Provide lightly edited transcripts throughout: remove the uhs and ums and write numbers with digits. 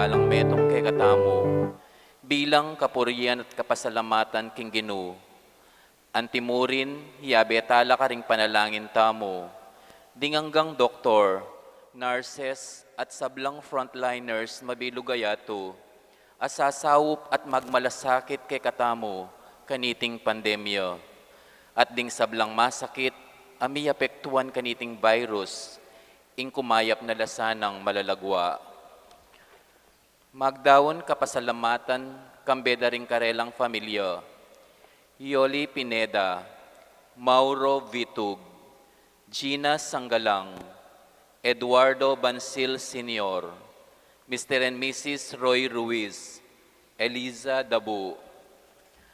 dalang metong kay katamo, bilang kapurian at kapasalamatan king Ginoo. Antimurin, hiyabetala ka ring panalangin tamo, dinganggang doktor, nurses at sablang frontliners mabilugayato, asasawop at magmalasakit kay katamo, kaniting pandemya. At ding sablang masakit, ami apektuan kaniting virus, ing kumayap na lasanang malalagwa. Magdawon kapasalamatan, kambeda ring karelang familia, Yoli Pineda, Mauro Vitug, Gina Sanggalang, Eduardo Bansil Sr., Mr. and Mrs. Roy Ruiz, Eliza Dabu.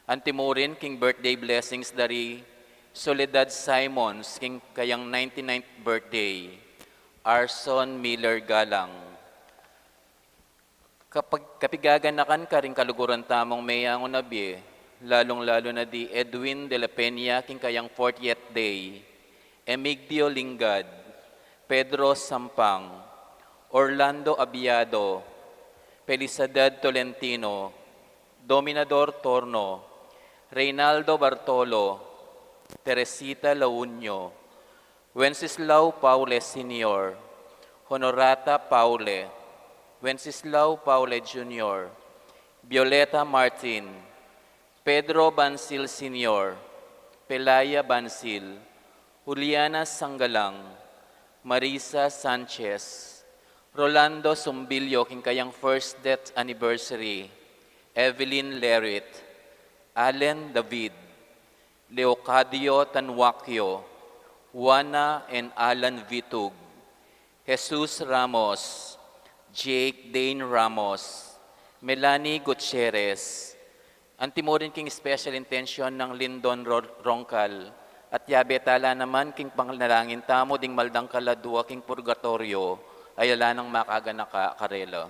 Antimurin king birthday blessings dari Soledad Simons king kayang 99th birthday, Arson Miller Galang. Kapag kapigaganakan ka rin kaluguran tamong mayang unabi, lalong-lalo na di Edwin de la Peña king kayang 40th day, Emigdio Lingad, Pedro Sampang, Orlando Abiado, Felicidad Tolentino, Dominador Torno, Reynaldo Bartolo, Teresita Launyo, Wenceslao Paule Sr., Honorata Paule, Wenceslao Paule Jr., Violeta Martin, Pedro Bansil Sr., Pelaya Bansil, Juliana Sanggalang, Marisa Sanchez, Rolando Sumbilyo king kayang first death anniversary, Evelyn Lerit, Allen David, Leocadio Tanwakyo, Juana and Alan Vitug, Jesus Ramos, Jake Dane Ramos, Melanie Gutierrez. Antimorin king special intention ng Lindon Roncal at yabetala naman king pangnalangin tamo ding maldang kaladua king purgatorio ay ala ng makaga karela.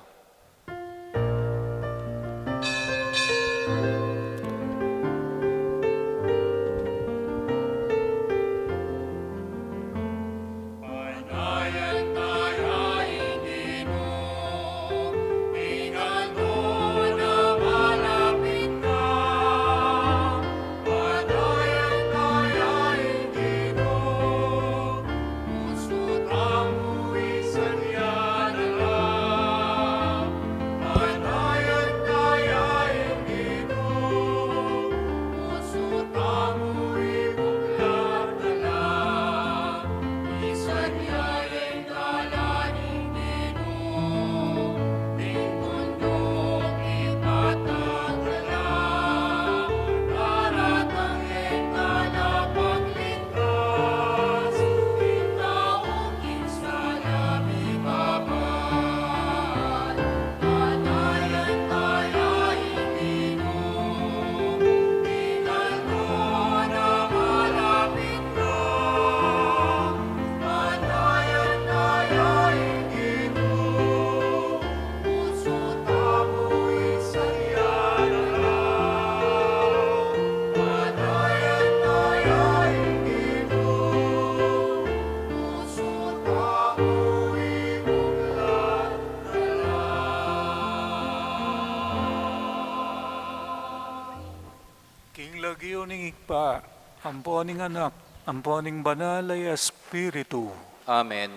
Ning ikpa, amponing anak, amponing banal ay Espiritu. Amen.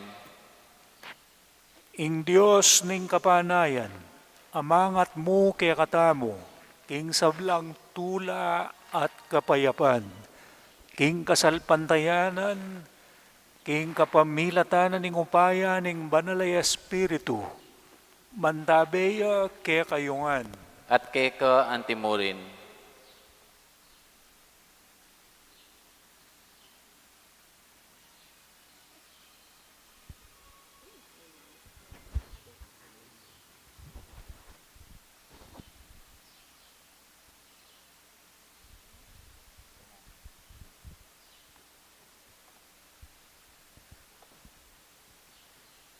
Ing Diyos ning kapanayan, amangat mo kaya katamo, king sablang tula at kapayapan, king kasalpantayanan, king kapamilatanan ning upaya ning banal ay Espiritu, mantabeya kaya kayungan. At keka antimurin.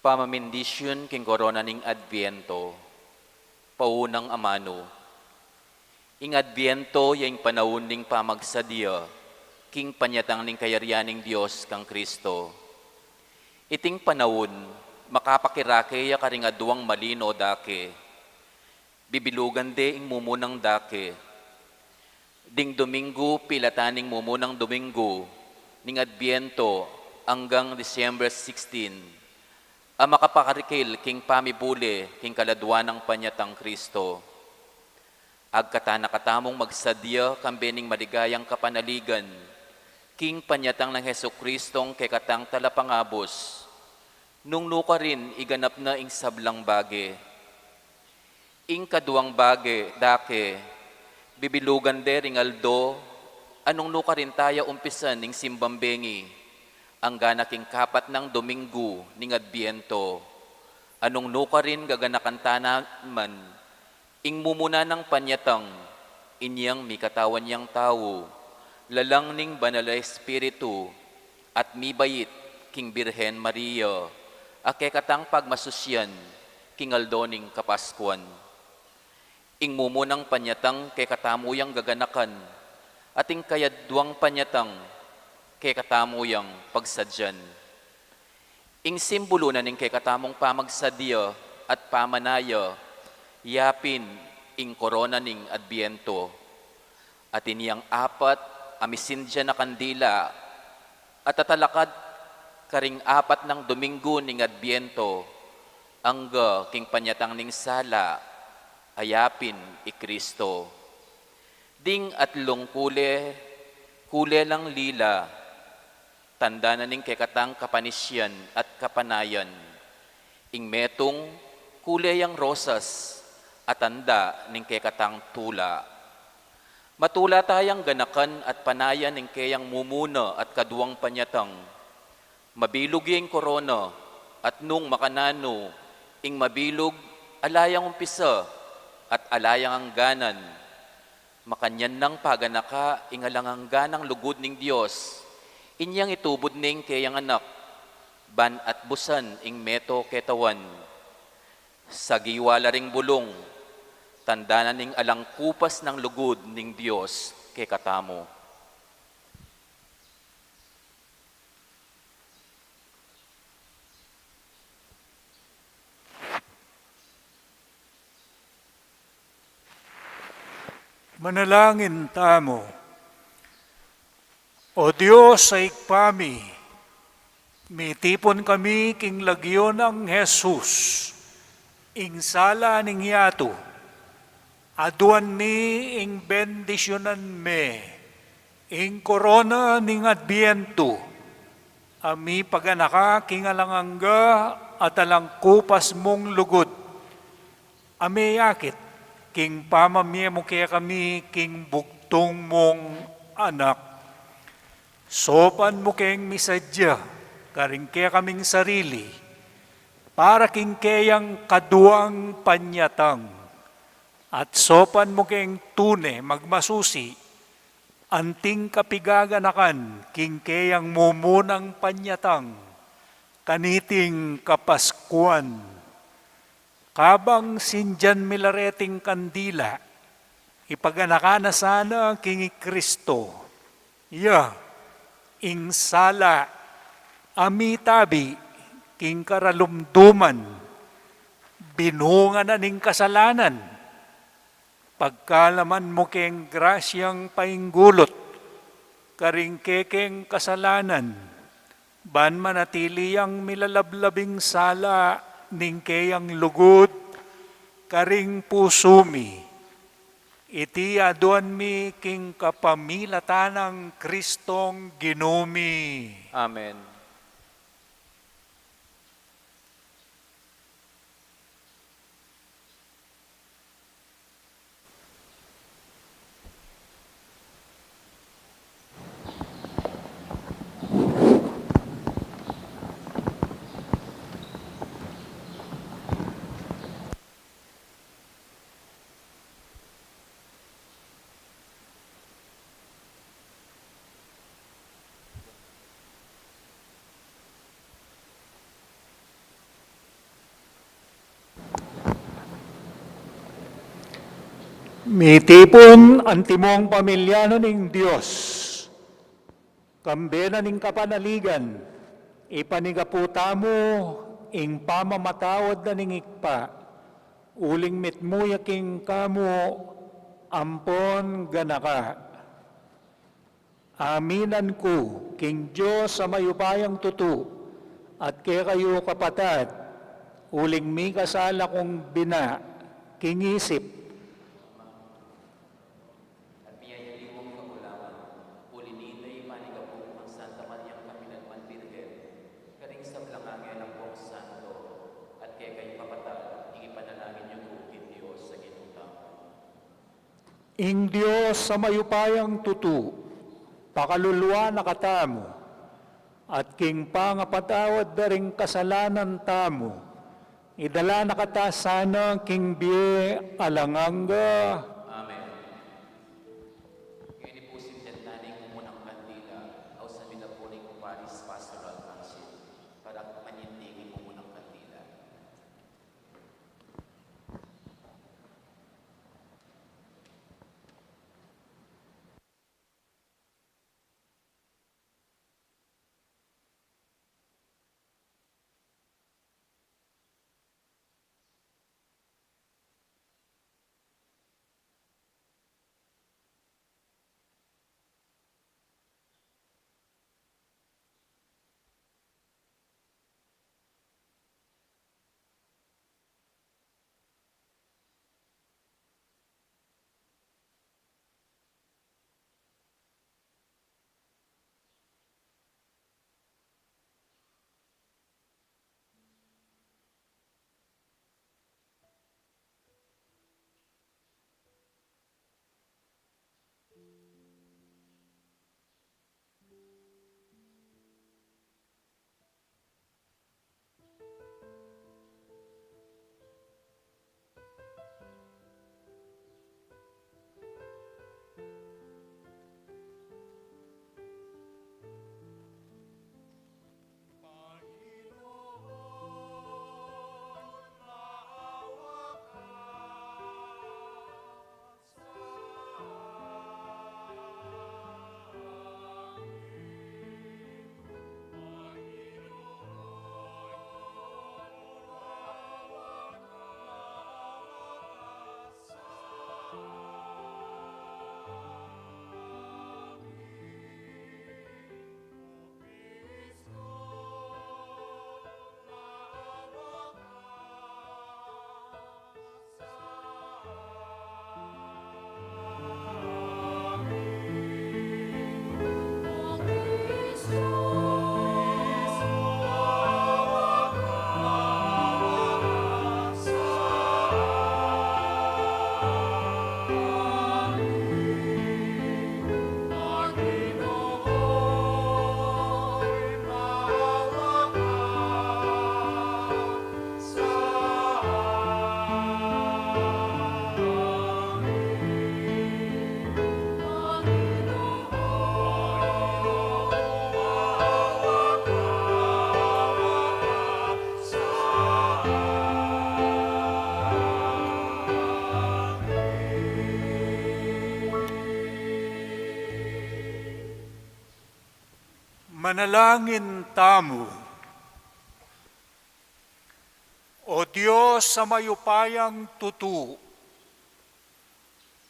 Pamamindisyon king korona ning Adviento, paunang amano. Ing Adviento yung panahon ning pamagsadya, king panyatang ning kayaryaning Diyos kang Kristo. Iting panahon, makapakirake ya karing aduang malino dake, Bibilugan de ing mumunang dake. Ding Domingo pilataning mumunang Domingo ning Adbiento hanggang December 16. Ang makapakarikil king pamibuli king kaladwan ng panyatang Kristo. Agkatanakatamong magsadya kambening maligayang kapanaligan king panyatang ng Heso Kristong kekatang talapangabos. Nung nuka rin iganap na ing sablang bage. Ing kaduang bage, dake, bibilugan de ring aldo, anong nuka rin tayo umpisan ning simbambengi, ang ganaking kapat ng Domingo ning Adbiento, anong nuka rin gaganakan tanaman, ing mumuna ng panyatang, inyang mikatawan niyang tao, lalang ning banal na Espiritu, at mibayit king Birhen Maria, akekatang pagmasusyan, king aldo ning Kapaskuan. Ing mumunang panyatang kay katamuyang gaganakan, ating kayadwang panyatang kay katamuyang pagsadyan. Ing simbolo na ning kay katamong pamagsadya at pamanaya, yapin ing korona ning Adbiento. At iniyang apat, amisindya na kandila, at tatalakad karing apat ng Domingo ning Adbiento, angga king panyatang ning sala, ayapin i Kristo. Ding atlong kule lang lila, tanda na ning kekatang kapanisyan at kapanayan. Ing metong kuleyang rosas, at tanda ning kekatang tula. Matula tayang ganakan at panayan ning kayang mumuna at kaduwang panyatang. Mabilog yung korona, at nung makanano, ing mabilog alayang umpisa, at alayang angganan, makanyan ng paganaka, ingalang angganang lugod ning Diyos, inyang itubod ning kayang anak, ban at busan ing meto ketawan. Sa giwala ring bulong, tanda na ning alang kupas ng lugod ning Diyos kay katamo. Manalangin tamo. O Diyos sa ikpami, mitipon kami king lagyon ng Jesus, ing sala ning yato, aduan mi ing bendisyonan me, ing korona ning Adbiento, ami paganaka king alangangga at alang kupas mong lugod, ami yakit, king pamamye mo kaya kami, king buktong mong anak. Sopan mo kayang misadya, karing kaya kaming sarili, para king kayang kaduang panyatang. At sopan mo kayang tune, magmasusi, anting kapigaganakan, king kayang mumunang panyatang, kaniting kapaskuan. Kabang sindyan milareting kandila, ipaganaka na sana king Kristo. Ing sala, amitabi, king karalumduman, binunga na ning kasalanan, pagkalaman mo keng grasyang painggulot, karing kekeng kasalanan, ban manatili ang milalablabing sala, ning kayang lugod, karing pusumi, iti aduan mi king kapamilatanang Kristong ginumi. Amen. Mitipon ang timong pamilyano ning Diyos, kambena ning kapanaligan, ipanigaputa mo ing pamamatawad na ning ikpa, uling mitmuya king kamo ampon ganaka. Aminan ko king Diyos sa mayupayang tutu at kaya kayo kapatad, uling mi kasala kong bina, king isip, At miyayaliwang kaulaman, ulinitay manigapong ang Santa Mariang Kapinagman Virgen, karing sa blangangin ng Bong Santo, at kaya kayo kapatad, ipanalangin niyo po kin Diyos sa ginutang. ing Diyos sa mayupayang tutu, pakaluluwa na katamo, at king pangapatawad da ring kasalanan tamo, idala na kata sana king biye alanganga. Amen. Ngayon po si naning umunang kandila, o sa minapuning Paris Pastoral Council, para manyindigin umunang kandila. Manalangin tamo. O Diyos sa mayupayang tutu,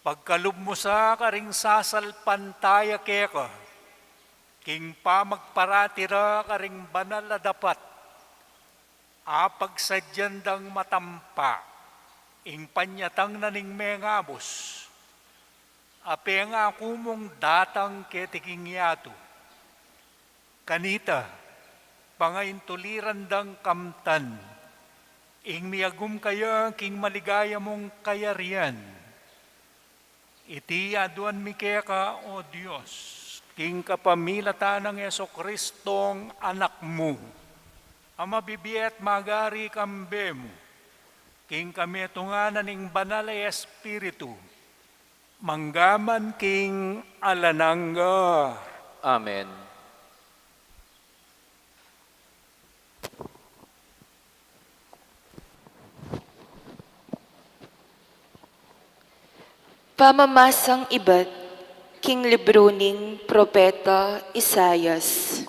pagkalub mo sa karing sasalpantaya keka, king pamagparatira karing banal na dapat, apagsadyandang matampa, ing panyatang naning mengabos, apenga kumong datang ketiking yato, kanita, pangaintulirandang kamtan, ing miagum kaya king maligaya mong kayarian. Iti aduan mi keka, O Diyos, king kapamilatan ng Yeso Kristong anak mo, ang mabibiet magari kambe mo, king kami tunganan ning banal ay Espiritu, manggaman king alanangga. Amen. Pamamasang iba't king libro ning Propeta Isayas.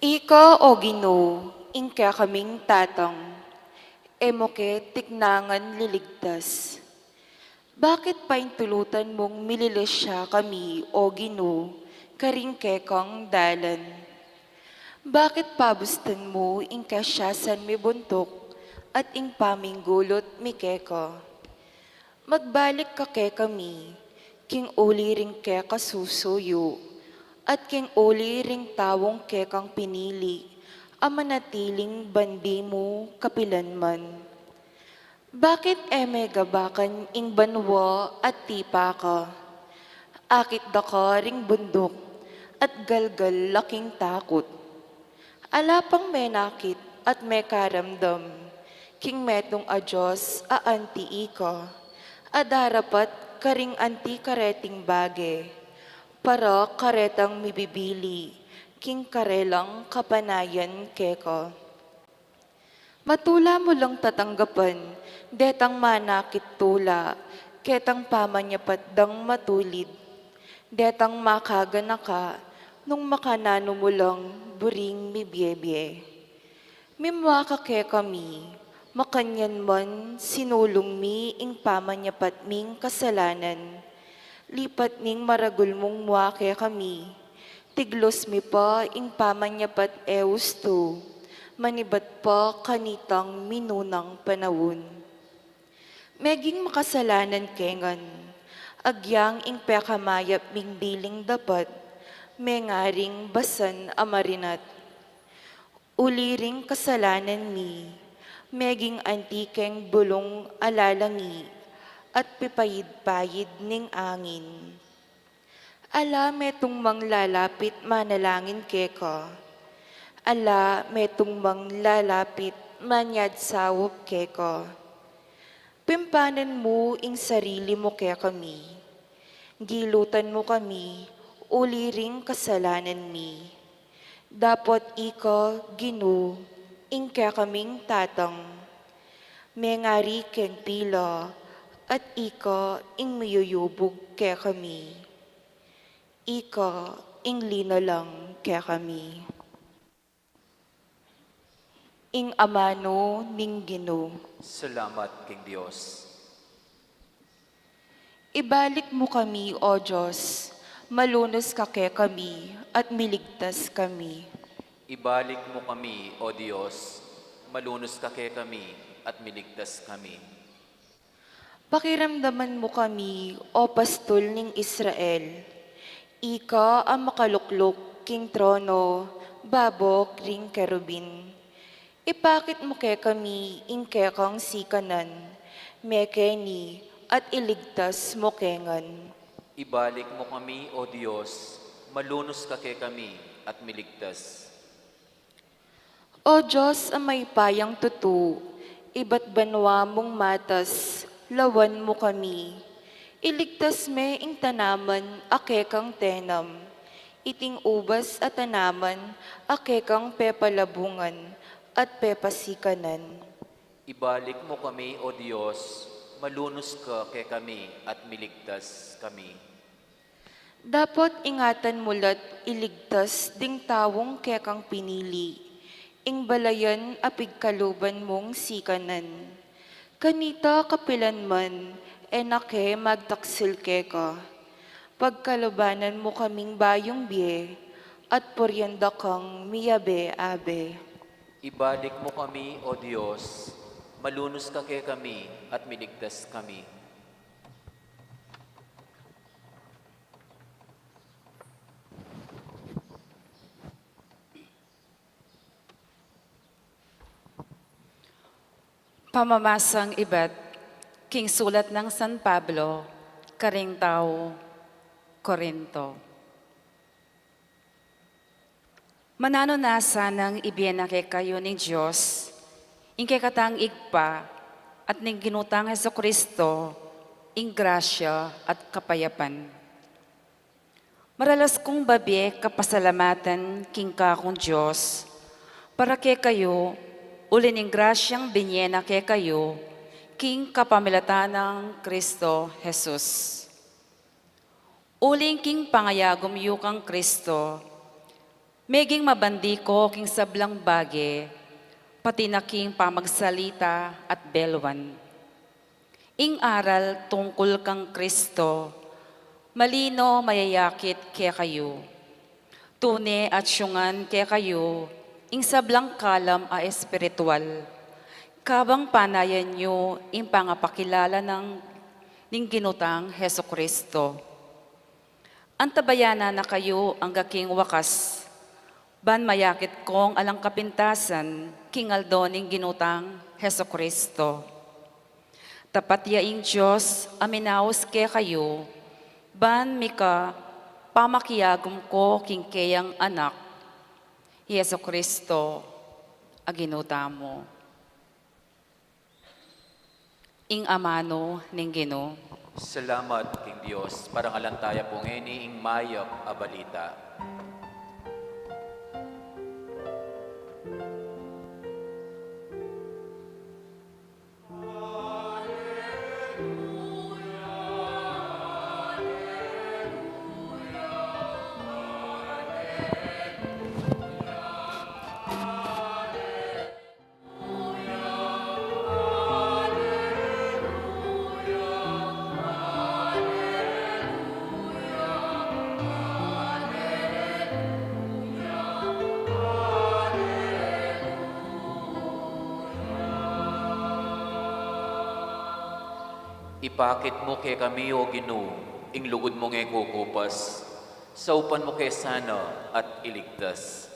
Ika o Ginoo, ingka kaming tatang, emoke tiknangan liligtas. Bakit paintulutan mong mililis siya kami, o Gino, karingkekang dalan? Bakit pabustan mo ing kasyasan mi buntok at ing paminggulot mi keka? Magbalik ka ke kami, king uli ring ke kasusuyo, at king uli ring tawong ke kang pinili, amanatiling bandi mo kapilanman. Bakit eme gabakan ing banwa at tipa ka? Akit da ka ring bundok at galgal laking takot. Alapang menakit at may karamdam, king metong a Diyos a anti ika, adarapat karing anti kareting bage, para karetang mibibili, king karelang kapanayan keka. Matula mo lang tatanggapan, detang manakit tula, ketang pamanyapat dang matulid, detang makagana ka, nung makanano mo lang buring mibyebye. Mimwa ka ke kami, makanyan man sinulong mi ing pamanyapat ming kasalanan, lipat ning maragul mong mwa ke kami, tiglos mi pa ing pamanyapat eusto, manibat pa kanitang minunang panawon. Meging makasalanan kengan, agyang ing pekamayap ming biling dapat, mengaring basan amarinat. Uliring kasalanan mi, meging antikeng bulong alalangi, at pipayid-payid ning angin. Ala metong manglalapit manalangin keka, ala metong manglalapit manyad sawop keka. Pimpanan mo ing sarili mo kaya kami, gilutan mo kami, uli ring kasalanan mi. Dapat ika, Gino, ing kaya kaming tatang, mengari ken pila, at ika ing mayuyubog kaya kami. Ika ing linalang kaya kami. Ing amano ning Gino. Salamat, King Diyos. Ibalik mo kami, O Diyos, malunos ka ke kami at miligtas kami. Ibalik mo kami, O Diyos, malunos ka kay kami at miligtas kami. Pakiramdaman mo kami, O Pastol ning Israel. Ika ang makaluklok king trono, babok ring kerubin. Ipakit mo ke kami ing kekang sikanan, mekeni at iligtas mo kengan. Ibalik mo kami, O Diyos, malunos ka kay kami at miligtas. O Diyos ang may payang tutu, iba't banwa mong matas, lawan mo kami. Iligtas me ing tanaman, akekang tenam, iting ubas at tanaman, akekang pepalabungan, at pepasikanan. Ibalik mo kami, O Diyos, malunos ka kay kami at miligtas kami. Dapat ingatan mulat iligtas ding tawong kekang pinili, ing balayan apig kaluban mong sikanan. Kanita kapilan man, enake magtaksil keka. Pagkalubanan mo kaming bayong biye, at poryanda kang miyabe-abe. Ibalik mo kami, O Diyos, malunos ka kay kami at miligtas kami. Pamamasang iba't king sulat ng San Pablo, karing tao, Korinto. Mananonasa ng ibiyanake kayo ni Diyos, ing katang igpa at ning ginutang Heso Kristo, ing grasya at kapayapan. Maralas kong babi kapasalamatan king kakong Diyos, para ke kayo, uli ning grasyang binyena ke kayo, king kapamilatan ng Kristo Jesus. Uling king pangayagom yu kang Kristo, meging mabandi ko king sablang bage, pati na king pamagsalita at belwan. Ing aral tungkol kang Kristo, malino mayayakit kaya kayo. Tune at syungan kaya kayo, ing sablang kalam a espiritual. Kabang panayan nyo, ing pangapakilala ning ginutang Heso Kristo. Antabayana na kayo ang gaking wakas, ban mayakit kong alang kapintasan, kingaldo ning ginutang Heso Kristo. Tapat yaing Diyos, aminaos ke kayo, ban mika pamakiyagom ko kingkeyang anak, Yeso Kristo, aginuta mo. Ing amano ning Ginoo. Salamat, King Diyos, parang alantaya pong ing mayap a balita. Ipakit mo kay kami, O Ginoo, ing lugod mo ngay kukupas, saupan mo kay sana at iligtas.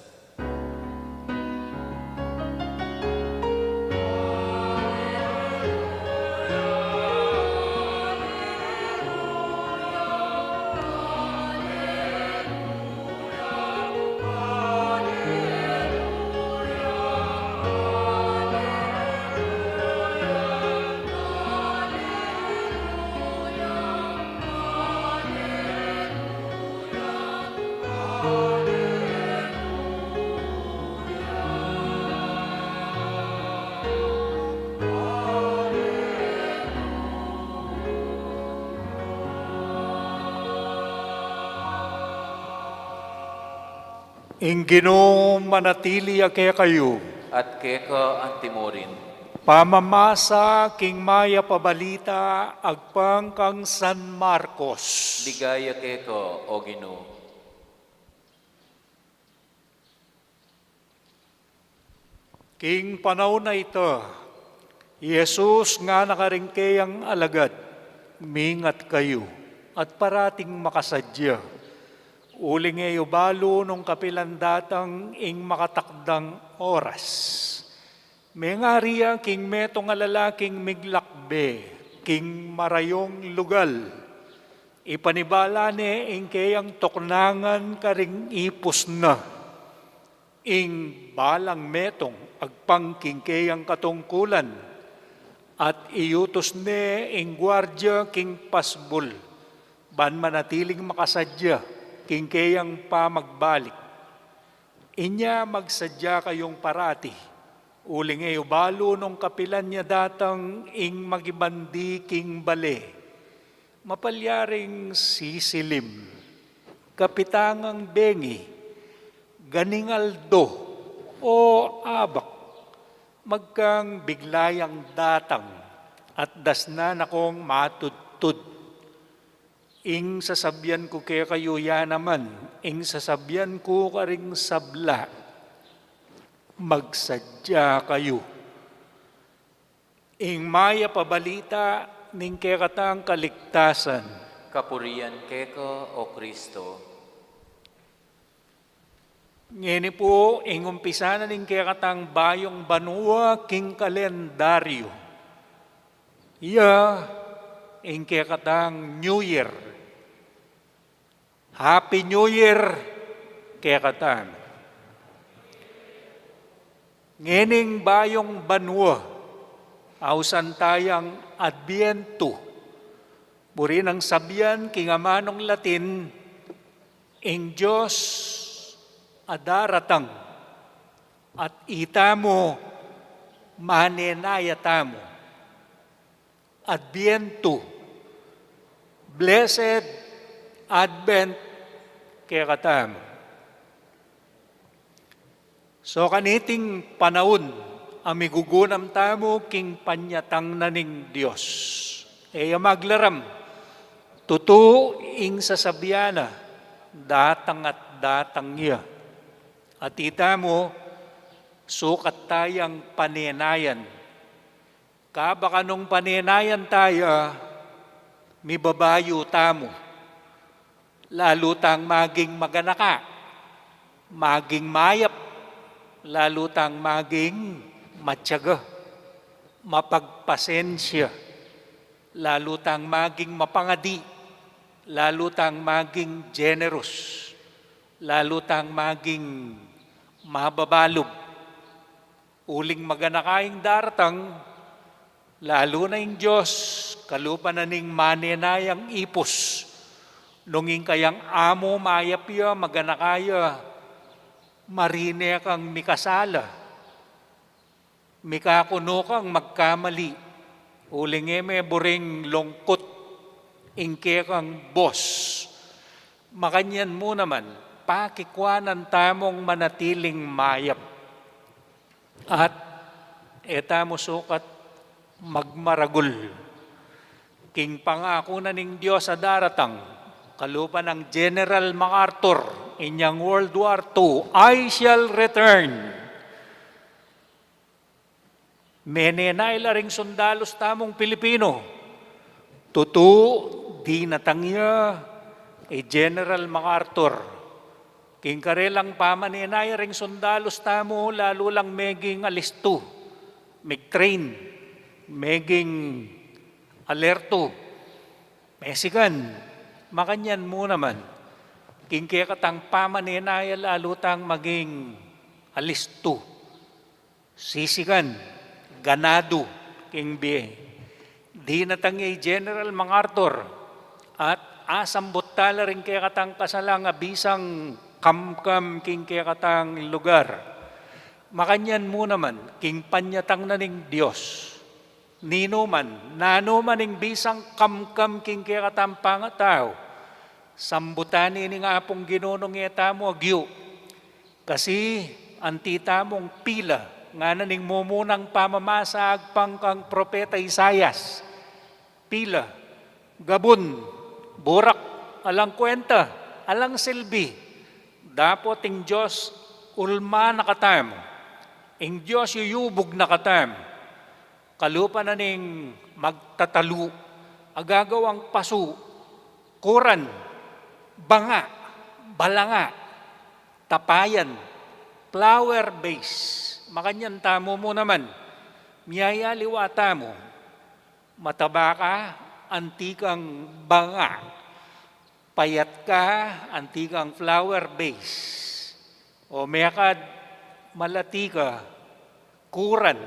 Ing Ginoo manatili kaya kayo, At keka ang timurin, pamamasa king maya pabalita agpang kang San Marcos. ligaya keka, O Ginoo. King panahon na ito, Jesus nga nakaringkeyang alagad, mingat kayo at parating makasadya. Uling ngayo balo nung kapilandatang ing makatakdang oras. May nga riya king metong alalaking miglakbe, king marayong lugal. Ipanibala ni ing kayang toknangan karing ipos na. Ing balang metong agpangking kayang katungkulan. At iutos ni ing gwardya king pasbul. Ban manatiling makasadya king kayang pamagbalik. Inya magsadya kayong parati. Uling ngayo balo nung kapilan niya datang ing magibandi king bale. Mapalyaring sisilim. Kapitangang bengi. Ganingaldo o abak. Magkang biglayang datang at dasnan akong matudtud. Ing sasabyan ko kaya kayo ya naman, ing sasabyan ko karing sabla, magsadya kayo. Ing maya pabalita, ning kaya katang kaligtasan, Kapurian keka, O Kristo. ngini po, ing umpisa na ning kaya katang bayong banua king kalendaryo. Iya, ing kaya katang New Year. Happy New Year, kaya katan. Ngening bayong banwa, ausan tayang Adbiento. Buri ng sabyan, kingamanong Latin, ing Diyos adaratang, at itamo manenayatamo. Adbiento, Blessed Advent, kaya katam. So kaniting panahon, amigugunam tamo king panyatang naning Diyos. Eya maglaram, tutu ing sasabyana, datang at datang niya. At ita mo, sukat tayang panenayan. Kabaka nung panenayan tayo, mi babayo tamo. Lalo tang maging maganaka, maging mayap, lalo tang maging matyaga, mapagpasensya, lalo tang maging mapangadi, lalo tang maging generous, lalo tang maging mababalob. Uling maganakaing daratang, lalo na yung Diyos, kalupa na ning manenayang ipos, nunging kayang amo mayapya, maganakaya, marine kang mikasala, mikakuno kang magkamali, uling eme buring longkot, ingke kang boss. Makanyan mo naman, pakikwanan tamong manatiling mayap. At etamo sukat magmaragul. King pangako na ning Diyos sa daratang, kalupa ng General MacArthur, inyang World War II, I shall return. Menenay laring sundalos tamong Pilipino, tutu di natangya General MacArthur. King karelang pamanenay ring sundalos tamo, lalo lang meging alisto, megtrain, meging alerto, mesigan. Makanyan mo naman, king kaya katang pamanenaya lalo tang maging alisto, sisigan, ganado, king biye. Di natangay General MacArthur at asambot tala rin kaya katang kasalang abisang kamkam king kaya katang lugar. Makanyan mo naman, king panyatang na ning Diyos. Nino man, nano man ing bisang kamkam king kaya katang pangatao. Sambutani ni nga pong ginunong eta mo agyo. Kasi antita mong pila, nga naning mumunang pamamasag pang kang propeta Isayas. Pila, gabon, burak, alang kwenta, alang silbi. Dapat ing Diyos ulma nakatam, ing Diyos yuyubog nakatam. Kalupa na ning magtatalu, agagawang pasu, kuran, banga, balanga, tapayan, flower base. Makanyan tamo mo naman, miyaya liwata mo, mataba ka, antikang banga, payat ka, antikang flower base, o mekad malati ka, kuran,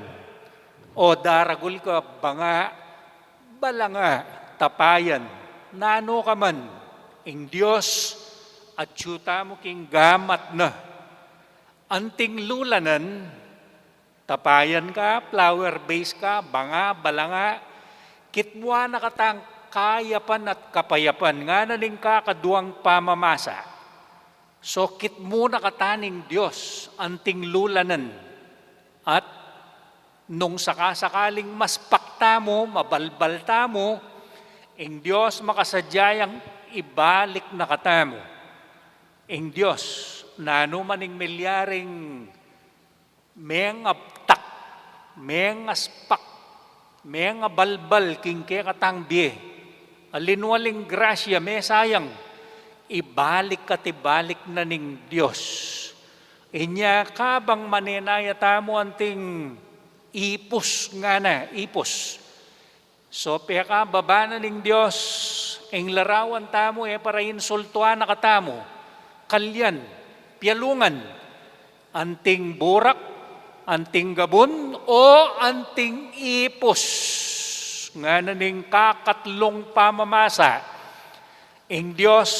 o daragul ka, banga, balanga, tapayan, nano ka man, ing Diyos, at syuta mo king gamat na. Anting lulanan, tapayan ka, flower base ka, banga, balanga, kitwa na katang kayapan at kapayapan, nga naning kakaduang pamamasa. So kit mo na kataning Diyos, anting lulanan, at nung sakasakaling mas pakta mo, mabalbalta mo, ing Diyos makasadyayang ibalik na katamo. Ing Diyos, na maning milyaring meng abtak, meng aspak, meng abalbal, kingke katang biye, alinwaling grasya, may sayang, ibalik katibalik na ning Diyos. Inya kabang manenaya tamo anting ipos nga na, ipos. So, peka baba na ning Diyos, ing larawan tamo para insultuan na katamo, kalyan, pialungan, anting burak, anting gabon, o anting ipos, nga na ning kakatlong pamamasa, ing Diyos,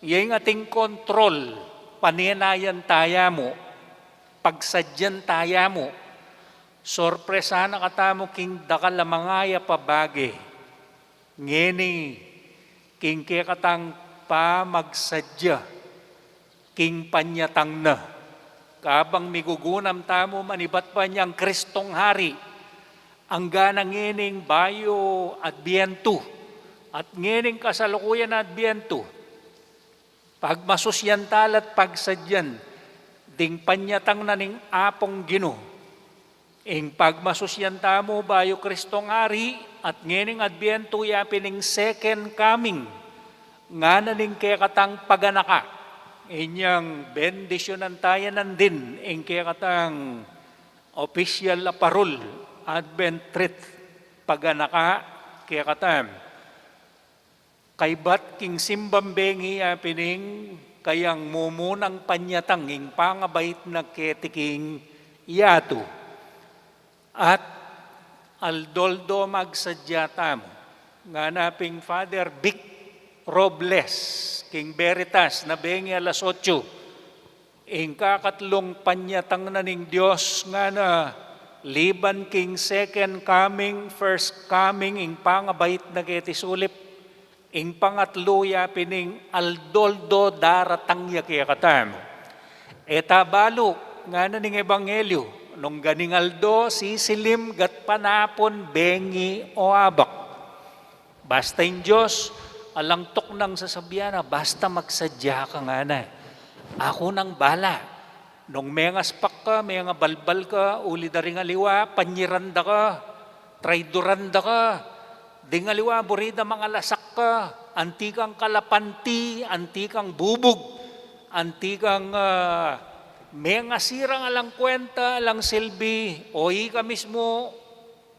yung ating kontrol, panenayan taya mo, pagsadyan taya mo, sorpresa na katamo king dakalamangaya pabagi. Ngeni king katang pamagsadya king panyatang na. kabang migugunam tamo manibat pa niyang Kristong Hari, ang ganang ngining bayo at biento, at ngining kasalukuyan at biento, pagmasusyan talat pagsadyan, ding panyatang na ning apong Ginoo, ing pagmasusyan tamo bayo Kristong Hari, at ngining adbiento yapining second coming, nga naning kekatang paganaka, inyang bendisyonan tayanan din, ing kekatang official na parol, Advent treat, paganaka, kekatam. Kaybat king simbambengi yapining, kayang mumunang panyatang, ing pangabait na ketiking yato. At aldoldo magsadya tamo, nga naping Father Vic Robles, King Veritas, na bengi alas 8, ing kakatlong panyatang na ning Diyos, nga na liban king second coming, first coming, ing pangabait na ketisulip, ing pangatlo yapining aldoldo daratang yakiyakatam. Etabalo, nga na ning Ebanghelyo, nung ganingaldo, sisilim, gat panapon, bengi o abak. Basta yung Diyos, alangtok nang sasabihan na, basta magsadya ka nga na. Ako nang bala. Nung may ngaspak ka, may nga balbal ka, uli da ring aliwa, panyiranda ka, traidoranda ka, ding aliwa, burida mga lasak ka, antikang kalapanti, antikang bubog, antikang may nga sirang alang kwenta, alang silbi, o ka mismo,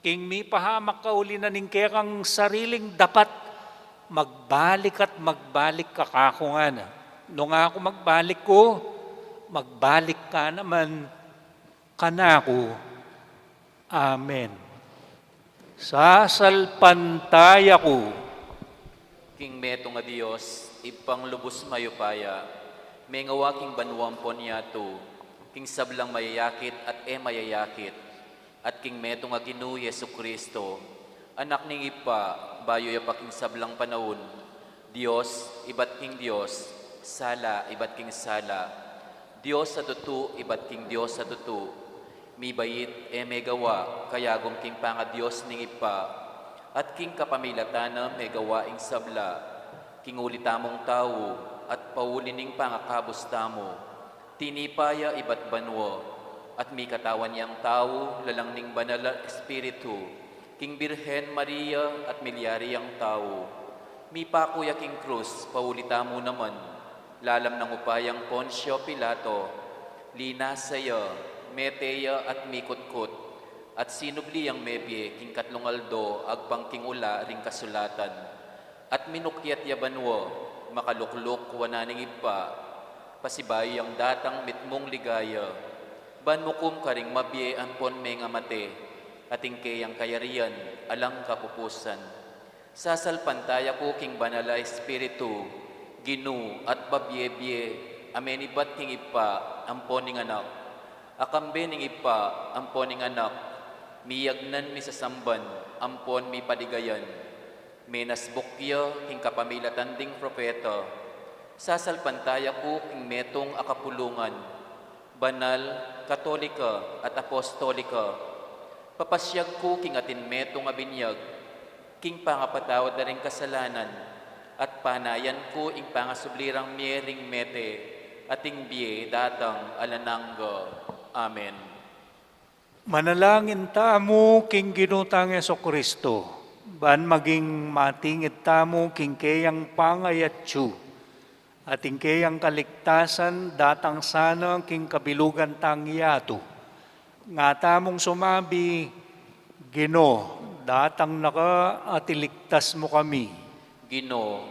king mi pahamak ka uli na ning kekang sariling dapat, magbalik at magbalik ka kakungan. Nung ako magbalik ko, magbalik ka naman kanako. Amen. Sasalpantaya ko. King meto nga Dios, ipang lubos mayupaya, may ngawaking banwampon yato, king sablang mayayakit at mayayakit, at king meto nga Ginoo Yesu Kristo, anak ning ipa, bayo ya pa king sablang panahon, Dios, ibat king Dios, sala, ibat king sala, Dios sa tutu, ibat king Dios sa tutu, mi bayit may gawa, kayagom king panga Dios ning ipa, at king kapamilatana may gawa ing sabla, king ulitamong tao, at paulining pangakabos tamo, tinipaya ibat banwo, at mi katawan niyang tao, lalang ning banal espiritu, king Birhen Maria at milyari ang tao, mi pakuya king krus, paulitamo naman, lalam ng upayang Poncio Pilato, linasaya, meteya at mikutkut, at sinubli ang mebye, king katlongaldo, agpang king ula, ring kasulatan, at minukyat yabanwo, makaluklok wananing ipa, pasibay ang datang mitmong ligaya, ban mukum karing mabye ampon may nga mate, ating kayang kayarian, alang kapupusan. Sasalpantaya ko king banala espiritu, Ginoo at babyebye, amenibat king ipa, ampon ning anak, akambe ning ipa, ampon ning anak, miyagnan mi sasamban, ampon mi padigayan, menasbukya king kapamilatan ding propeta, sasalpantaya ko king metong akapulungan, banal, katolika at apostolika, papasyag ko king atin metong abinyag, king pangapatawad na ring kasalanan, at panayan ko ing pangasublirang miering mete, ating biye datang alanangga. Amen. Manalangin tamo king Ginutang Yesu Kristo, ban maging matingit tamo king kayang pangayatsu, ating kayang kaligtasan datang sana king kabilugan tangyato, nga tamong sumabi, Ginoo, datang naka at iligtas mo kami. Ginoo,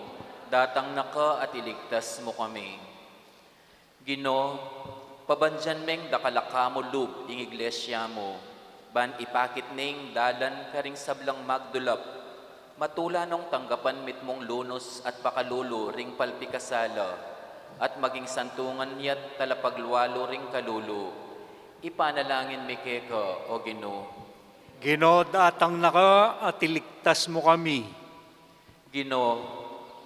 datang naka at iligtas mo kami. Ginoo, pabandyan meng dakalaka mo lub ing iglesia mo, ban ipakit ning dalan karing sablang magdulap, matula nung tanggapan mitmong lunos at pakalulo ring palpikasala, at maging santungan yat talapagluwalo ring kalulo. Ipanalangin mi keka, o Ginoo. Ginoo, datang naka at iligtas mo kami. Ginoo,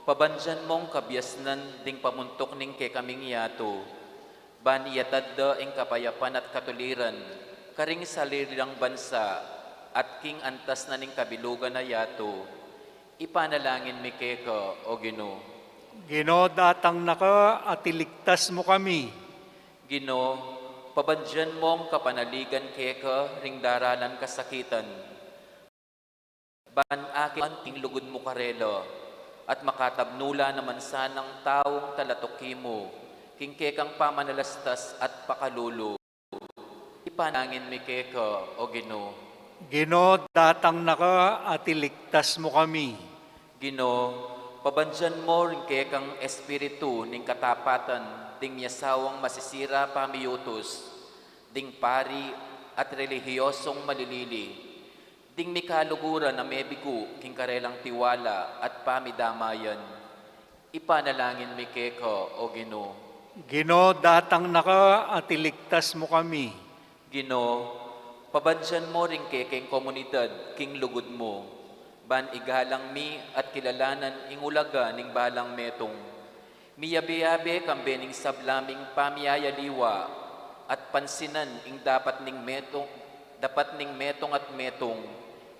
pabandyan mong kabyasnan ding pamuntok ning ke kaming yato, Ban iyatadda ing kapayapan at katuliran, karing salilang bansa, at king antas na ning kabilugan na yato, ipanalangin mi keka, o Ginoo. Ginoo, datang na ka at iligtas mo kami. Ginoo, pabadyan mong kapanaligan keka, ring daralan kasakitan. Ban aking anting lugod mo karelo, at makatabnula naman sanang taong talatoki mo, king kekang pamanalastas at pakalulo. Ipanangin mi keka, o Ginoo. Ginoo, datang na ka at iligtas mo kami. Ginoo, pabandyan mo rin kekang espiritu ning katapatan, ding yasawang masisira pamiyutos, ding pari at relihiyosong malilili, ding mikaluguran na mebigo king karelang tiwala at pamidamayan. Ipanalangin mi keka, o Ginoo. Ginoo, datang na ka at iligtas mo kami. Ginoo, pabandyan mo rin kekeng komunidad king lugod mo, ban igalang mi at kilalanan ing ulaga ning balang metong. Miyabe-yabe kambe ning sablaming pamiyayaliwa at pansinan ing dapat ning metong at metong.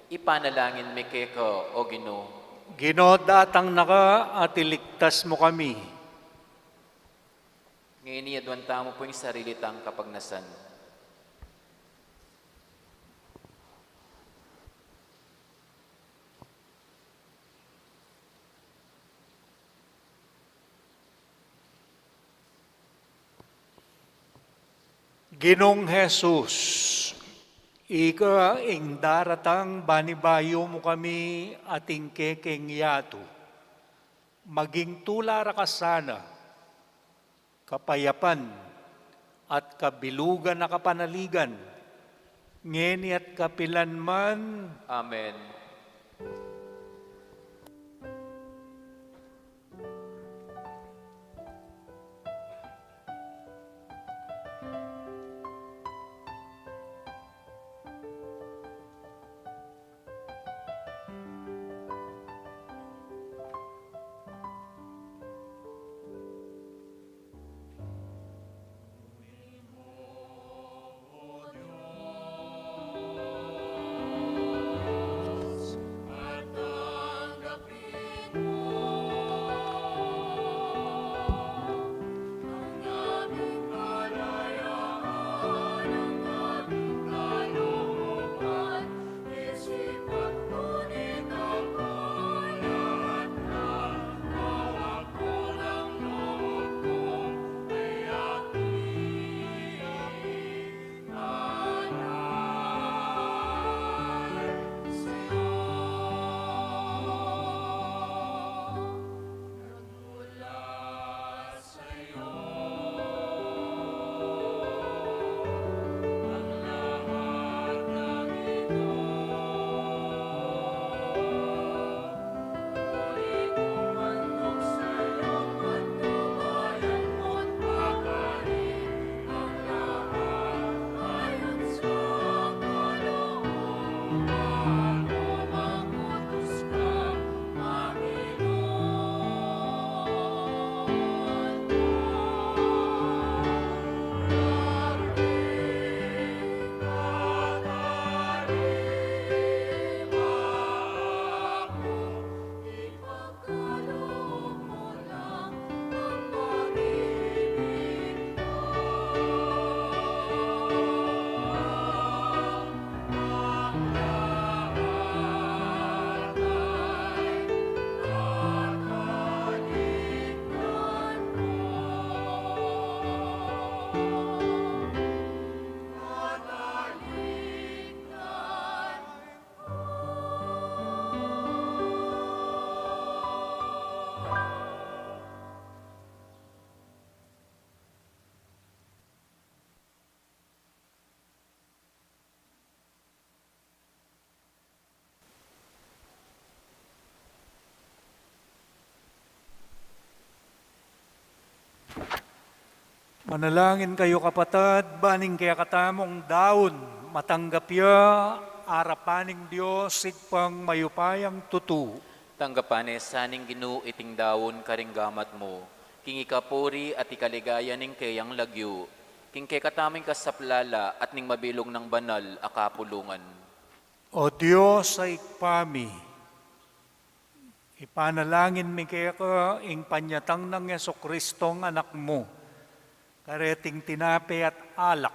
Ipanalangin mi keka, o Ginoo. Ginoo, datang na ka at iligtas mo kami. Ngayon iadwanta mo po yung sarili tang kapagnasan. Ginong Jesus, ika ing daratang banibayo mo kami ating kekeng yato. Maging tulara ka sana, kapayapan at kabilugan na kapanaligan, ngeni at kapilanman, Amen. manalangin kayo kapatid, baning kaya katamong daon, matanggap ya, arapaning Diyos, sigpang mayupayang tutu. Tanggapane saning Ginoo iting dawon karing gamat mo, King ikapuri at ikaligaya ning kayang lagyo, king kay kataming kasaplala at ning mabilong ng banal akapulungan. O Diyos ay ikpami, ipanalangin mi kaya ka ing panyatang ng Yeso Kristong anak mo, kareting tinape at alak.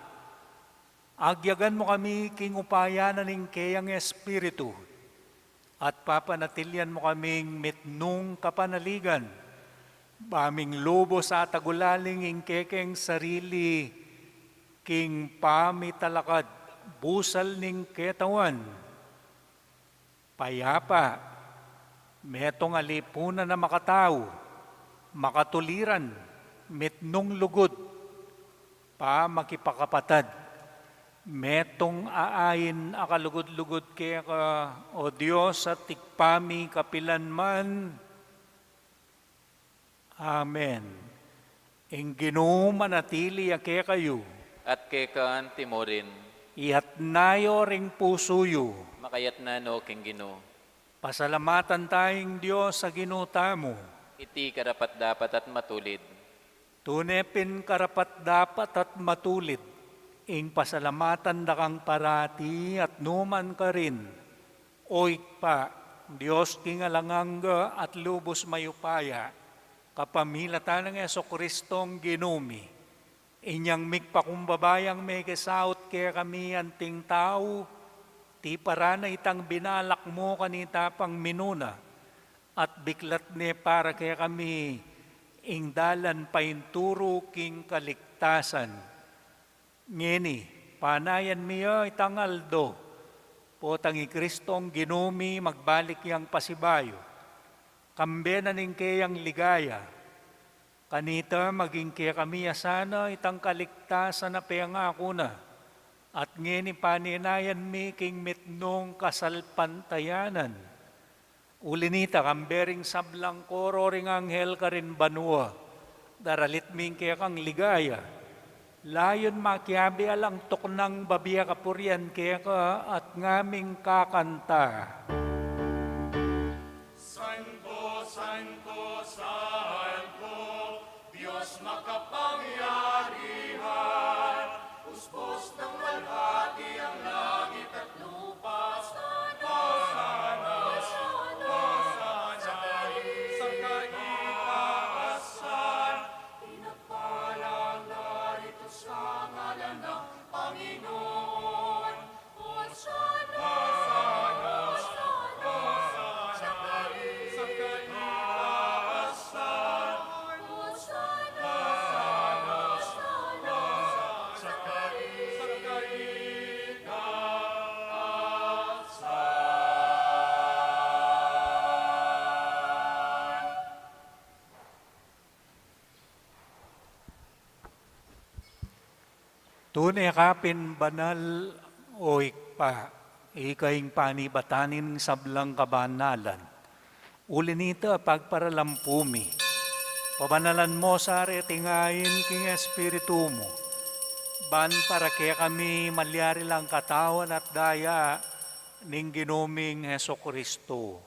Agyagan mo kami king upayanan ing kayang Espiritu, at papanatilyan mo kaming mitnung kapanaligan, baming lobo sa tagulaling ing kekeng sarili, king pamitalakad, busal ning ketawan, payapa, metong alipunan na makatao, makatuliran, mitnung lugod, pa makipakapatad, metong aayin akalugod-lugod kaya ka, o Diyos, at tikpami kapilan man. Amen. Ing Ginoo manatili ake kayo, At kekan timorin, ihat nayo ring pusuyo, makayat na no king Ginoo. pasalamatan tayong Diyos sa ginuta mo. Iti karapat dapat at matulid. Tunepin karapat dapat at matulid, ing pasalamatan dakang parati at numan ka rin. Oik pa, Diyos kingalanganga at lubos mayupaya, kapamilatan ng Yeso Kristong ginumi. Inyang migpakumbabayang may kesaut kaya kami anting tao, ti parana itang binalak mo kanita pang minuna, at biklat ne para kaya kami ing dalan painturo king kaligtasan. Ngeni, panayan miya itang aldo, potangi Kristong ginumi magbalik yang pasibayo, kambenan ing kayang ligaya, kanita maging kaya kami asana itang kaligtasan na peyangako na, at ngeni paninayan mi king mitnong kasalpantayanan. Ulinita kambering sablang koro ring anghel ka rin banua, daralit ming kaya kang ligaya, layon makiabi alang tuknang babiya kapurian kaya ka at ngaming kakanta. Santo, Santo, Santo, Diyos makapangyarihan, uspos ng walhati ang langit at lupa. Sa kaitaasan, pinagpalang narito sa ngalan ng Panginoon. Hosanna, Hosanna, sa kaitaasan, Hosanna, Hosanna, sa kaitaasan. Tunay kapin banal o ikpa, ikaing panibatanin sablang kabanalan. Ulinita pagparalampumi, pabanalan mo sa tingayin king Espiritu mo, ban para kaya kami malyari lang katawan at daya ning ginuming Heso Kristo.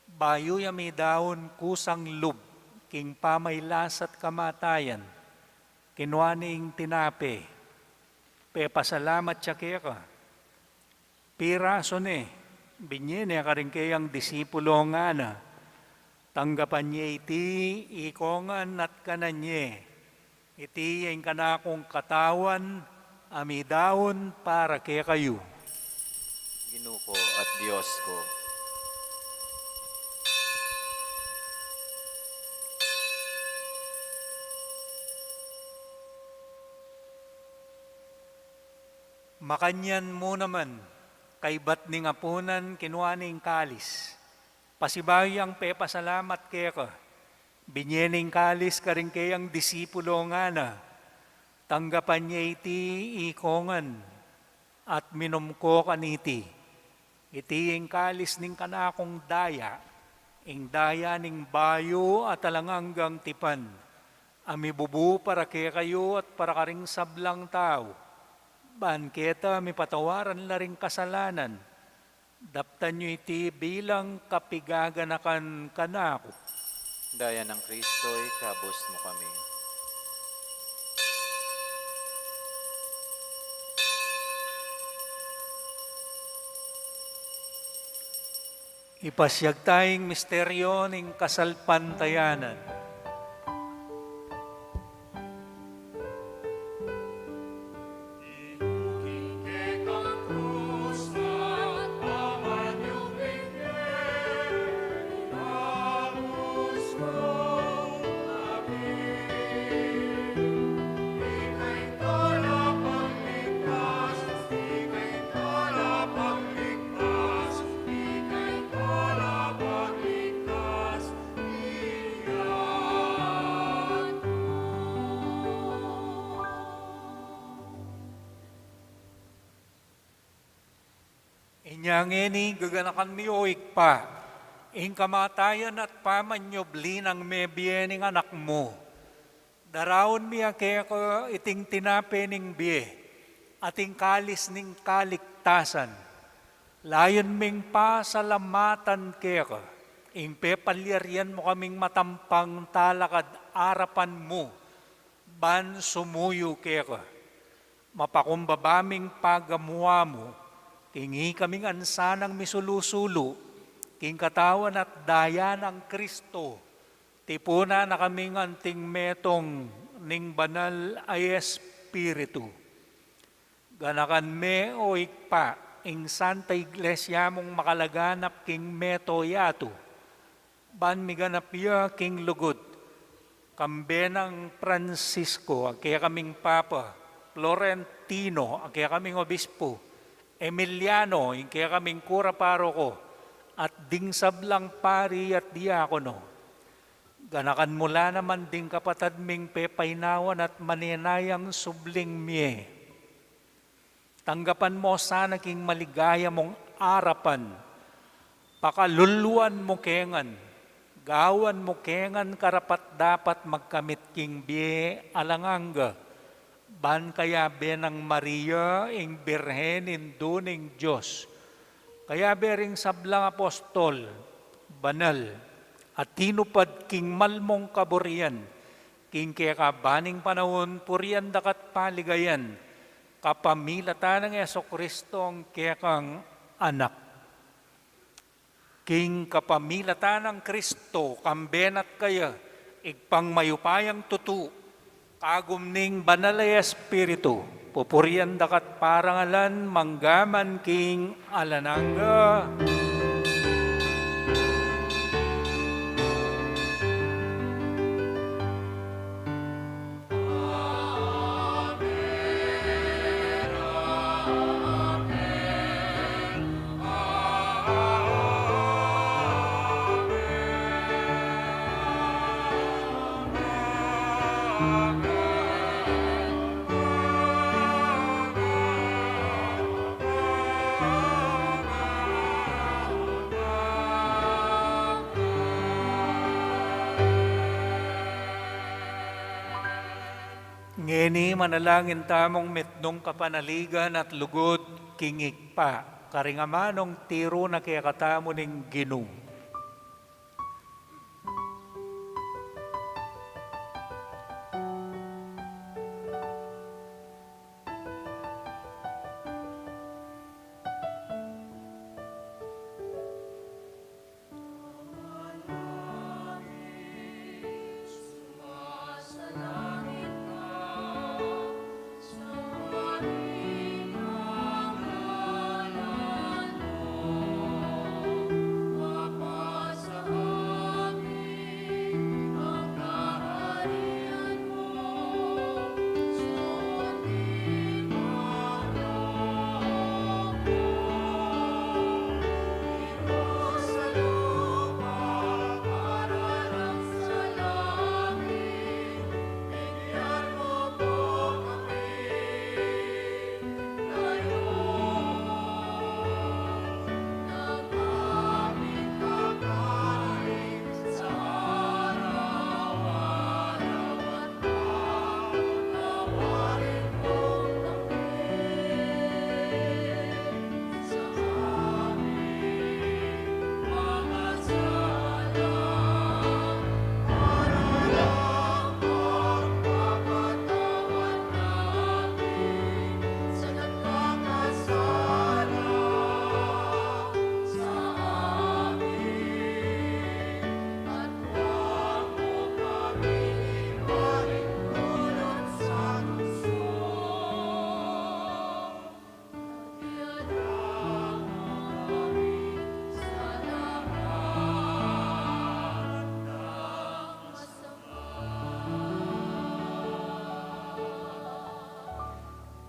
Bayo yami daon kusang lub, king pamaylas at kamatayan, kinwaning tinape, pasalamat siya kaya ka. Piraso ne, binyene ka rin kayang disipulo nga na, tanggapan niya iti, ikongan at kananye, iti yung kanakong katawan, amidaon para kaya kayo. Ginoo ko at Diyos ko. Makanyan mo naman, kay ba't ning apunan kinuaning kalis. Pasibayang pasalamat kaya ka, binyening kalis ka rin kayang disipulo nga na, tanggapan niya iti ikongan, at minom ko kaniti. Iti ing kalis ning kanakong daya, ing daya ning bayo at alanganggang tipan, amibubu para kaya kayo at para karing sablang tao. Banketa mi patawaran la ring kasalanan, daptan nyo iti bilang kapigaganakan kanako. Daya ng Kristo'y kabos mo kami. Ipasyag tayong misteryo ng kasalpantayanan. Inyangeni gaganakan niyo ikpa, ing kamatayan at pamanyobli ng mebiening anak mo. Darawon miya kaya ko iting tinape ning biye, ating kalis ning kaligtasan. Layon ming pasalamatan kaya ko, ing pepalyarian mo kaming matampang talakad arapan mo, ban sumuyo kaya ko. Mapakumbabaming pagamuwa mo, tingi kaming ansanang misulusulo, king katawan at daya ng Kristo, tipuna na kaming anting metong ning banal ay Espiritu. Ganakan me o ikpa, ing Santa Iglesia mong makalaganap king meto yato, ban miganap ya king lugod, kambe ng Francisco, kaya kaming Papa, Florentino, kaya kaming Obispo, Emiliano, kaya kaming kura paroko, at dingsablang pari at diakono. Ganakan mula naman ding kapatad ming pepaynawan at maninayang subling miye. Tanggapan mo sana king maligaya mong arapan, pakaluluan mo kengan, gawan mo kengan karapat dapat magkamit king biye alanganga, ban kaya benang Maria, ing Birhen induning Diyos. Kaya bering sablang apostol, banal, at tinupad king malmong kaburian, king kaya kabaning panahon, purian dakat paligayan, kapamilata ng Jesucristo ang kaya kang anak. King kapamilata ng Kristo, kambenat kaya, igpang mayupayang tutu, kagumning banal ay Espiritu, pupurian dakat parangalan, manggaman king alananga. Ngeni manalangin tamong metnong kapanaligan at lugod kingik pa, karingamanong tiro na kaya katamo ning Ginoo.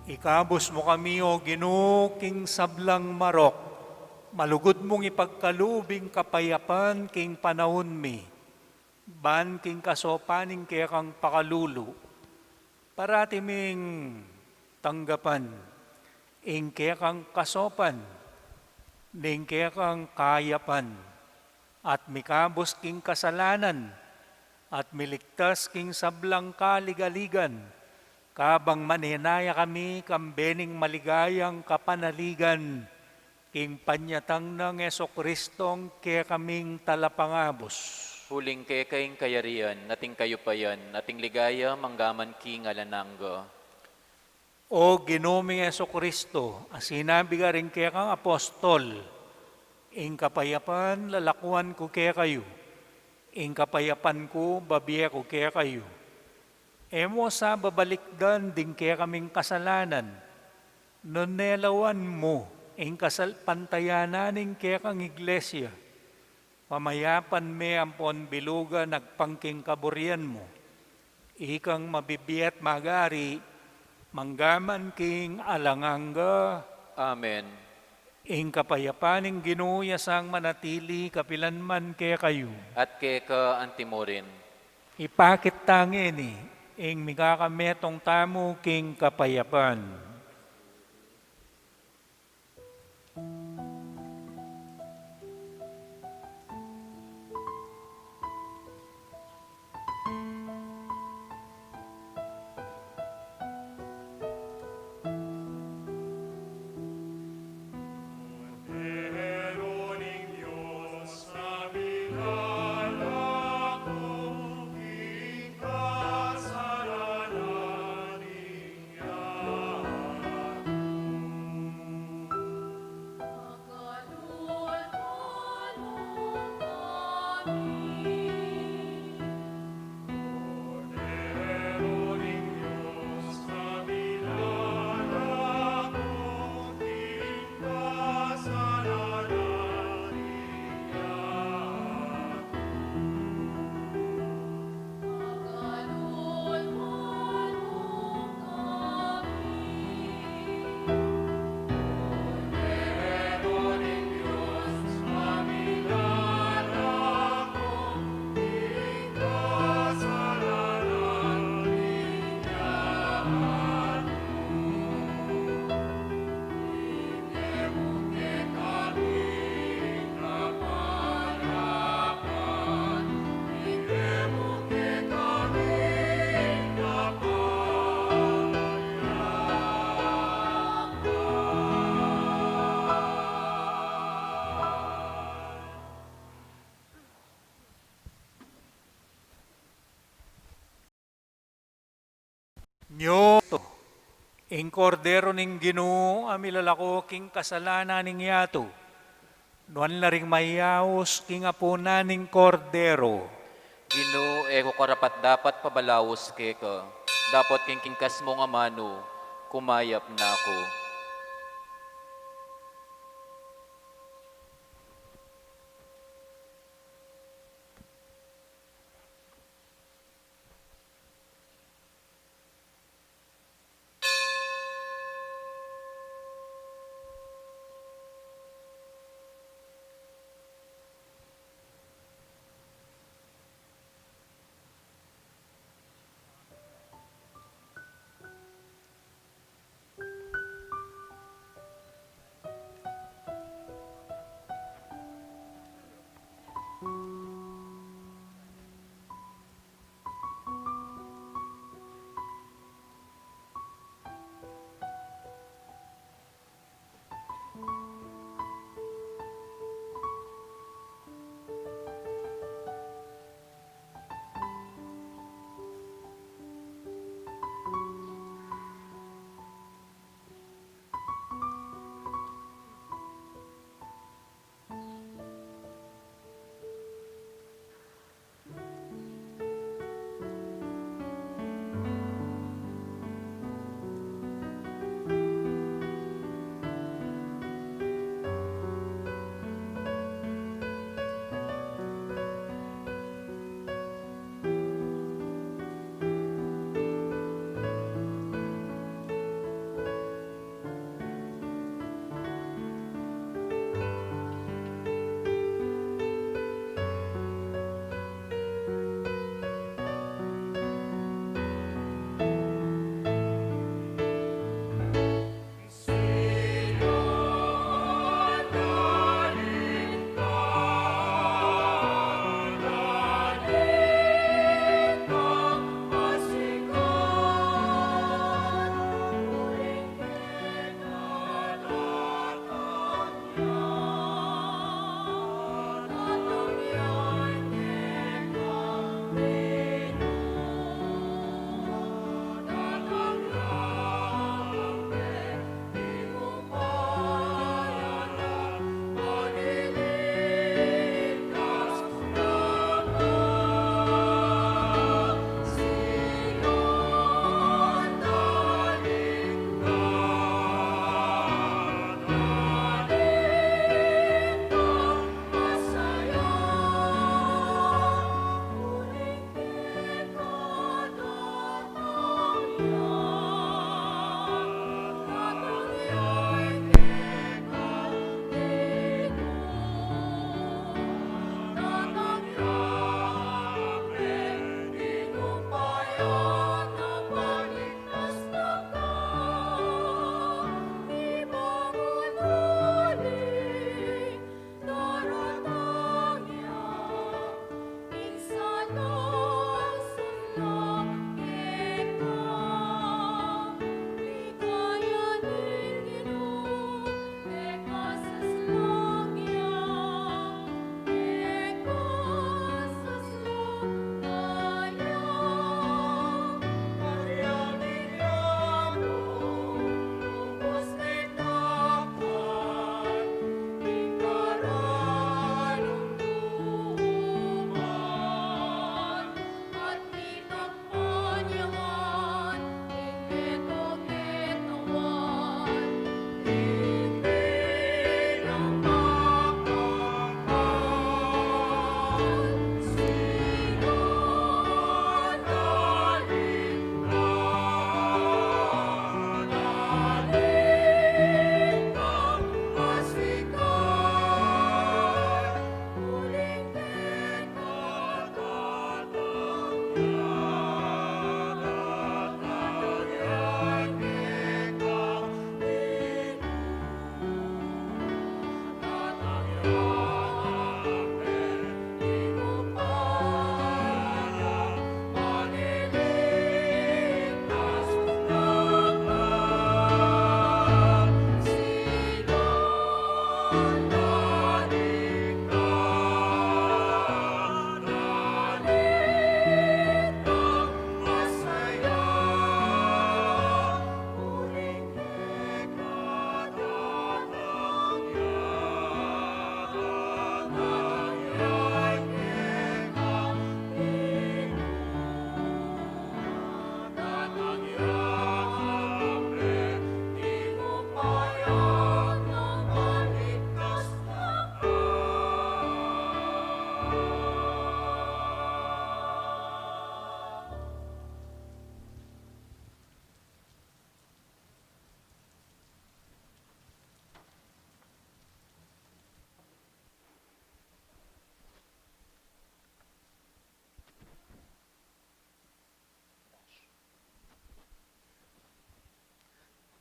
Ikabos mo kami o Ginoo king sablang marok, malugod mong ipagkalubing kapayapan king panahon mi, ban king kasopaning kaya kang pakalulu, parati ming tanggapan, ing kaya kang kasopan, ning kaya kang kayapan, at mikabos king kasalanan, at miligtas king sablang kaligaligan, kabang manhinaya kami kambening maligayang kapanaligan, king panyatang ng Kristong kaya kaming talapangabos. Huling kay kayong kayarian, nating kayo pa yan, nating ligaya, manggaman king alanangga. O ginoming Kristo, sinabi ka rin kaya kang apostol, ing kapayapan lalakuan ko kaya kayo, ing kapayapan ko babiya ko kaya kayo. Emo sa babalikdan din kaya kaming kasalanan, nonelawan mo, ing pantayanan kaya kang iglesia, pamayapan me ampon biluga nagpangking kaburian mo, ikang mabibiyat magari, manggaman king alangangga, Amen. ing kapayapaning ginuya sang manatili kapilanman kaya kayo. At kay ka antimorin. Ipakit tangin ing mikakametong tamo king kapayapan. Meron Diyos na binala ko, ikasalanan niya. Meron Diyos na binala ko, ikasalanan niya. Meron Diyos na binala ko, ikasalanan niya. Nyo ing kordero ning Ginoo amilalako king kasalanan ning yato. Nuan laring mayaos king apuna ning kordero. Ginoo, eko karapat dapat pabalawos kay ka. Dapat king kingkas mo nga mano, kumayap na ako.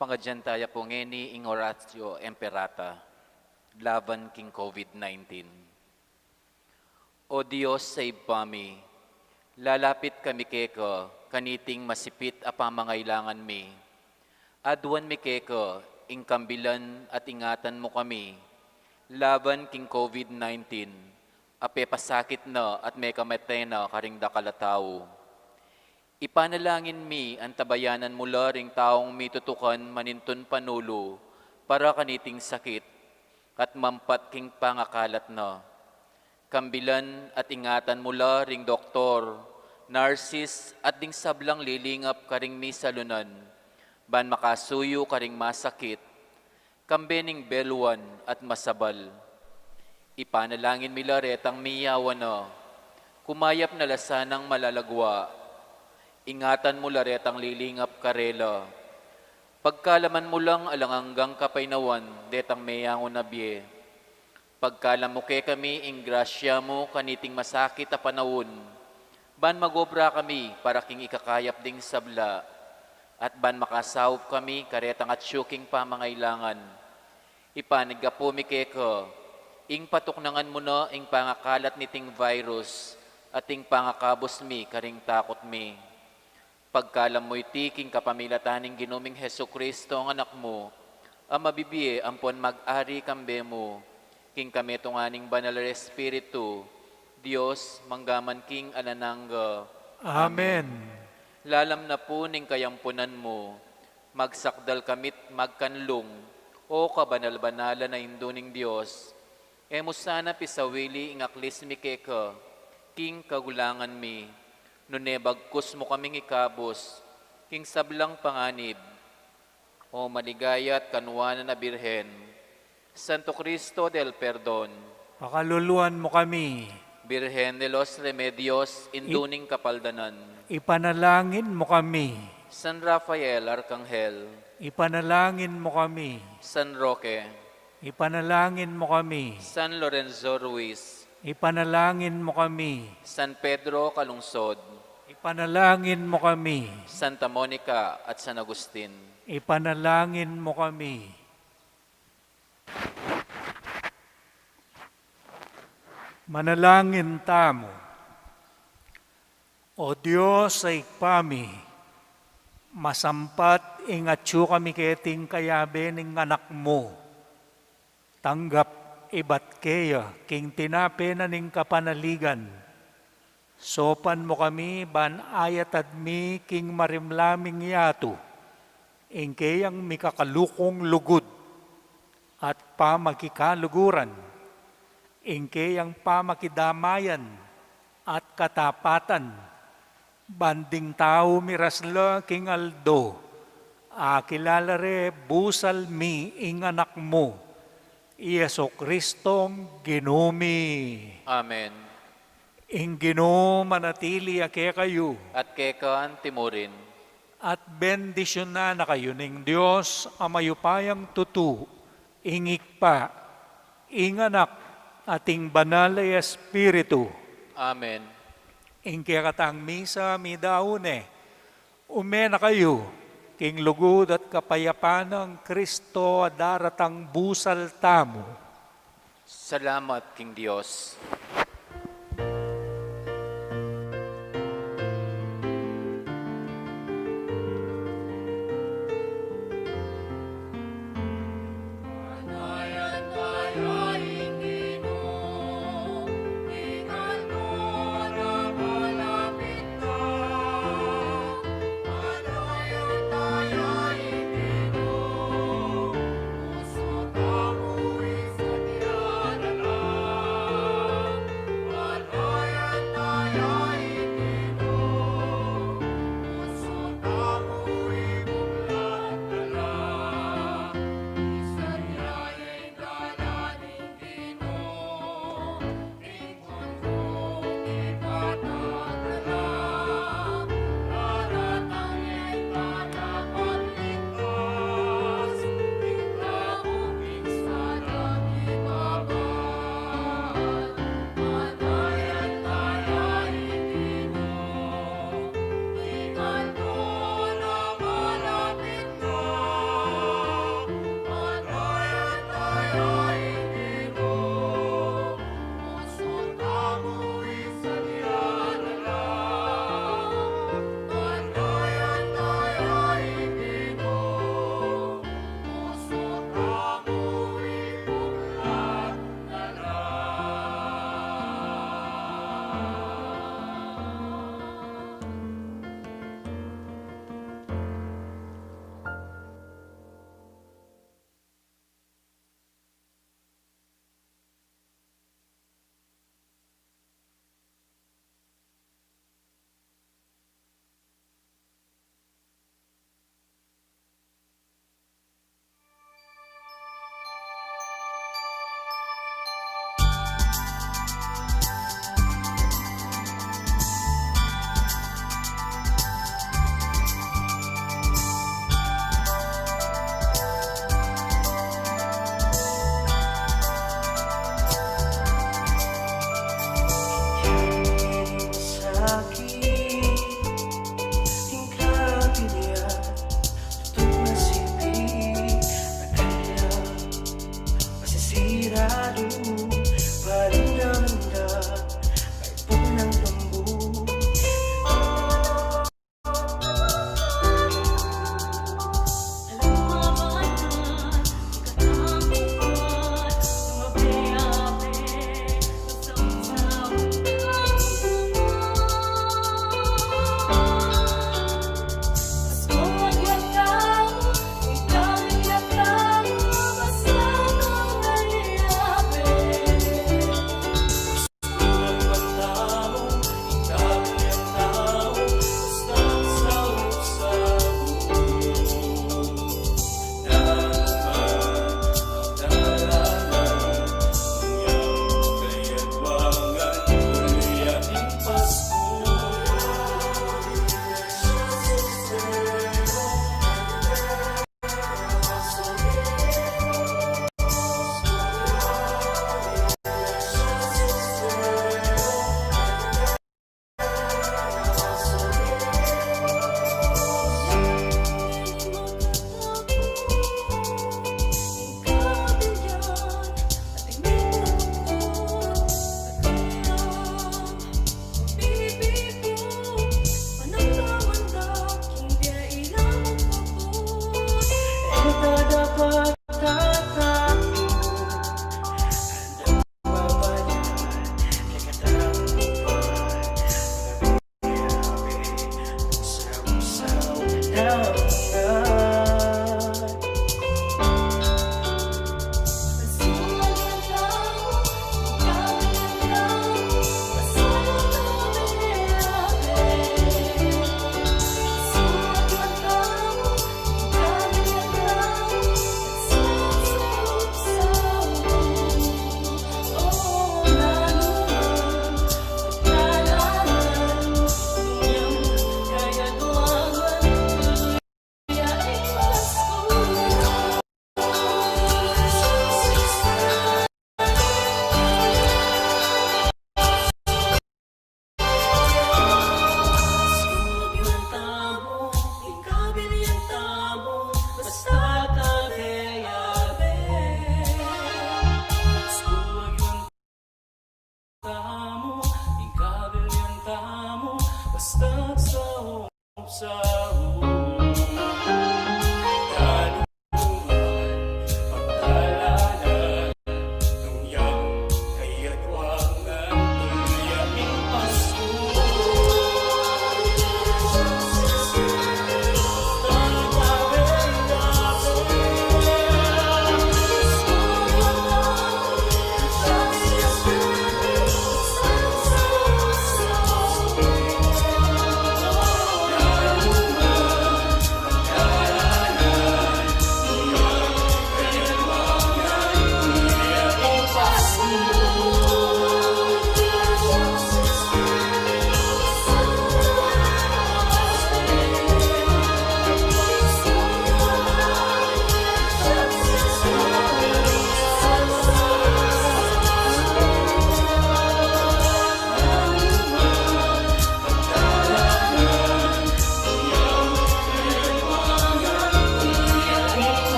Pangadyantaya po ngeni ing oratio emperata, laban king COVID-19. O Diyos, save kami, lalapit kami keko, kaniting masipit a pamangailangan mi. Adwan mi keko, ing kambilan at ingatan mo kami, laban king COVID-19, ape pasakit na at may kamatay na karing dakalataw. Ipanalangin mi ang tabayanan mula ring taong mitutukan manintun panulo para kaniting sakit at mampat king pangakalat na. Kambilan at ingatan mula ring doktor, narsis at ding sablang lilingap karing mi salunan, ban makasuyo karing masakit, kambening beluan at masabal. Ipanalangin mi laretang miyawan na, kumayap na lasanang malalagwa, ingatan mo laretang lilingap karela. Pagkalaman mo lang alanganggang kapainawan, detang mayangon na biye. Pagkalam mo kay kami, ing grasya mo, kaniting masakit a panawon. Ban magobra kami, para king ikakayap ding sabla. At ban makasawop kami, karetang at syuking pamangailangan. Ipanigapo mi keko, ing patuknangan mo na, ing pangakalat niting virus, at ing pangakabos mi, karing takot mi. Pagkalam mo'y tiking kapamilataning ginuming Heso Kristo ang anak mo, ang mabibiye ampon mag-ari kambe mo, king kami tunganing banal Espiritu, Diyos, manggaman king ananangga. Amen. Lalam na po ning kayampunan mo, magsakdal kamit magkanlong, o kabanal-banala na induning Diyos. Emo sana pisawili ing aklis mi keka, king kagulangan mi, nune bagkus mo kaming ikabos, king sablang panganib, o maligayat kanuwanan na birhen, Santo Cristo del Perdon, Pakaluluan mo kami. Birhen de los Remedios, induning kapaldanan, Ipanalangin mo kami. San Rafael Arcangel, Ipanalangin mo kami. San Roque, Ipanalangin mo kami. San Lorenzo Ruiz, Ipanalangin mo kami. San Pedro Calungsod, Ipanalangin mo kami. Santa Monica at San Agustin. Ipanalangin mo kami. Manalangin tamo. O Diyos ay kami, masampat ingatyo kami keting kayabe ning anak mo. Tanggap ibat kaya king tinape na ning kapanaligan. Sopan mo kami ban ayatad mi king marimlaming yato. Ing kayang mikakalukong lugod at pamakikaluguran. Ingke ang pamakidamayan at katapatan, banding tao mirasla king Aldo, akilalare busal mi ing anak mo, Yeso Kristong ginumi. Amen. Ing Ginoo manatili ake kayo, At kekaan timurin, at bendisyon na kayo ning Diyos amayupayang tutu, ingik pa, ing anak, ating banal ay Espiritu. Amen. Ingke katang misa midaune, umena kayo, king lugod at kapayapaan ng Kristo daratang busal tamo. Salamat, King Diyos.